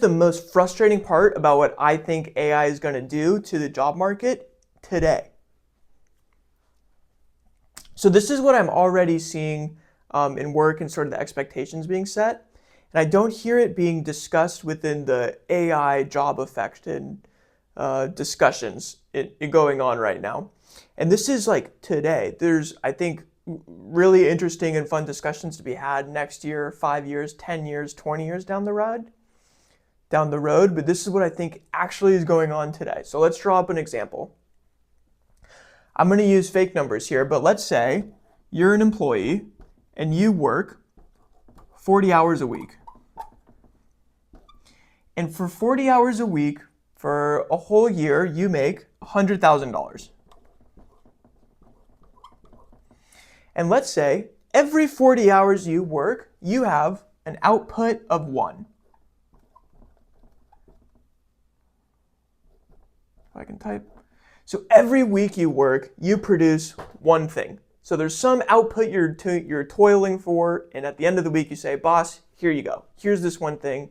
The most frustrating part about what I think AI is going to do to the job market today. So this is what I'm already seeing in work and sort of the expectations being set. And I don't hear it being discussed within the AI job affected discussions going on right now. And this is like today. There's, I think, really interesting and fun discussions to be had next year, 5 years, 10 years, 20 years down the road. But this is what I think actually is going on today. So let's draw up an example. I'm going to use fake numbers here, but let's say you're an employee and you work 40 hours a week. And for 40 hours a week, for a whole year, you make $100,000. And let's say every 40 hours you work, you have an output of 1. I can type. So every week you work, you produce one thing. So there's some output you're toiling for, and at the end of the week you say, boss, here you go. Here's this one thing.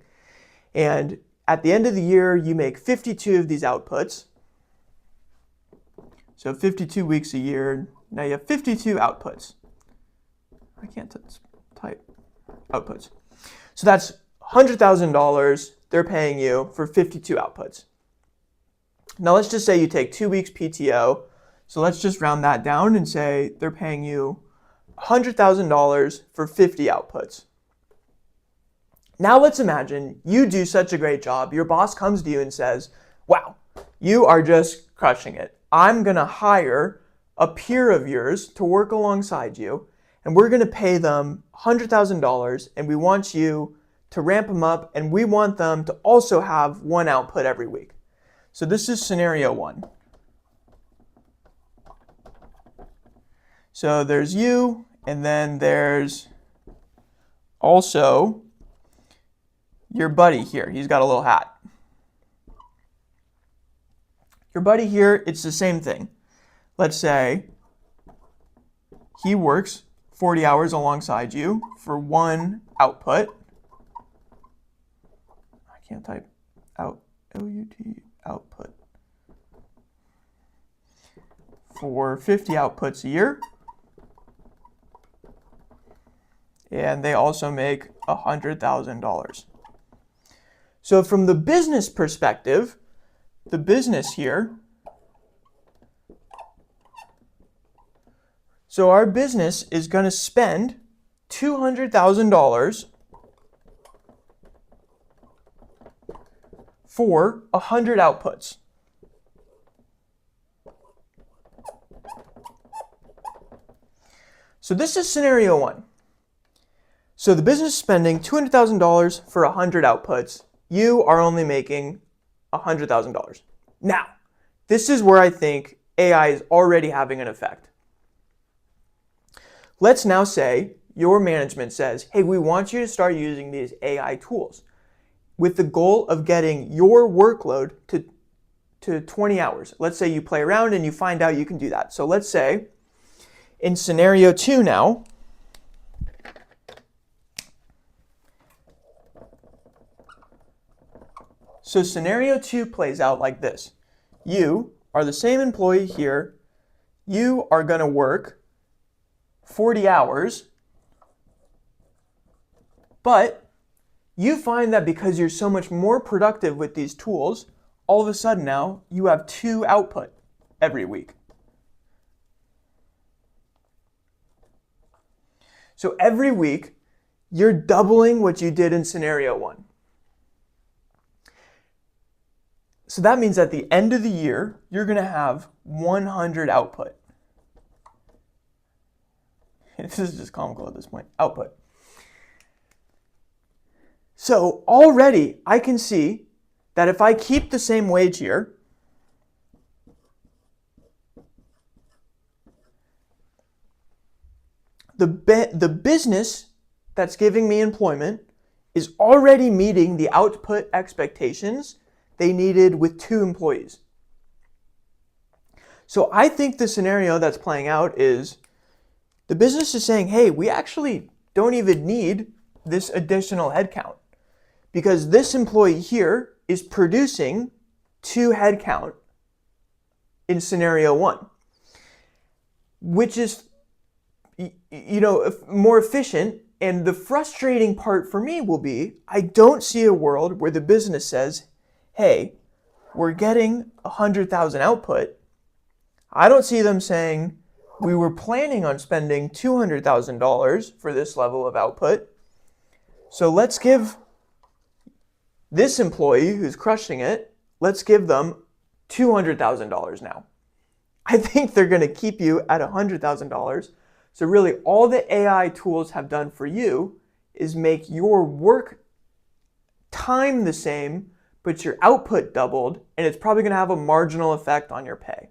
And at the end of the year, you make 52 of these outputs. So 52 weeks a year, now you have 52 outputs. I can't type outputs. So that's $100,000 they're paying you for 52 outputs. Now let's just say you take 2 weeks PTO. So let's just round that down and say they're paying you $100,000 for 50 outputs. Now let's imagine you do such a great job. Your boss comes to you and says, wow, you are just crushing it. I'm going to hire a peer of yours to work alongside you, and we're going to pay them $100,000, and we want you to ramp them up, and we want them to also have one output every week. So this is scenario 1. So there's you, and then there's also your buddy here. He's got a little hat. Your buddy here, it's the same thing. Let's say he works 40 hours alongside you for one output. I can't type out, O-U-T, output. For 50 outputs a year. And they also make $100,000. So from the business perspective, the business here, so our business is going to spend $200,000 for 100 outputs. So this is scenario 1. So the business is spending $200,000 for 100 outputs. You are only making $100,000. Now, this is where I think AI is already having an effect. Let's now say your management says, hey, we want you to start using these AI tools with the goal of getting your workload to 20 hours. Let's say you play around and you find out you can do that. So let's say in scenario 2 now, so scenario 2 plays out like this. You are the same employee here. You are going to work 40 hours, but you find that because you're so much more productive with these tools, all of a sudden now you have 2 output every week. So every week you're doubling what you did in scenario 1. So that means at the end of the year, you're going to have 100 output. This is just comical at this point. Output. So already I can see that if I keep the same wage here, the business that's giving me employment is already meeting the output expectations they needed with 2 employees. So I think the scenario that's playing out is the business is saying, hey, we actually don't even need this additional headcount because this employee here is producing 2 headcount in scenario 1, which is, more efficient. And the frustrating part for me will be, I don't see a world where the business says, hey, we're getting 100,000 output. I don't see them saying, we were planning on spending $200,000 for this level of output. So let's give this employee who's crushing it, let's give them $200,000 now. I think they're going to keep you at $100,000. So really all the AI tools have done for you is make your work time the same, but your output doubled, and it's probably going to have a marginal effect on your pay.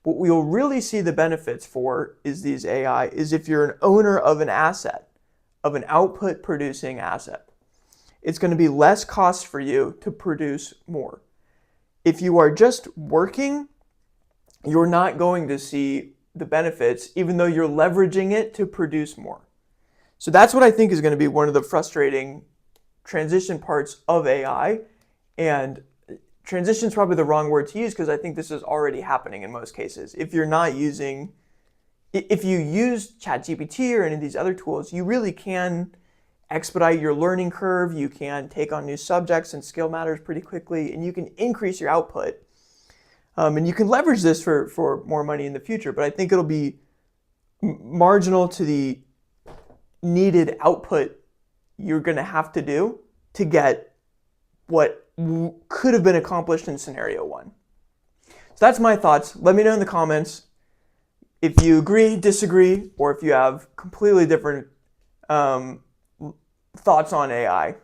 What we'll really see the benefits for is these AI is if you're an owner of an asset, of an output producing asset. It's going to be less cost for you to produce more. If you are just working, you're not going to see the benefits, even though you're leveraging it to produce more. So that's what I think is going to be one of the frustrating transition parts of AI. And transition is probably the wrong word to use because I think this is already happening in most cases. If you use ChatGPT or any of these other tools, you really can expedite your learning curve. You can take on new subjects and skill matters pretty quickly, and you can increase your output. And you can leverage this for more money in the future, but I think it'll be marginal to the needed output you're going to have to do to get what could have been accomplished in scenario 1. So that's my thoughts. Let me know in the comments if you agree, disagree, or if you have completely different thoughts on AI.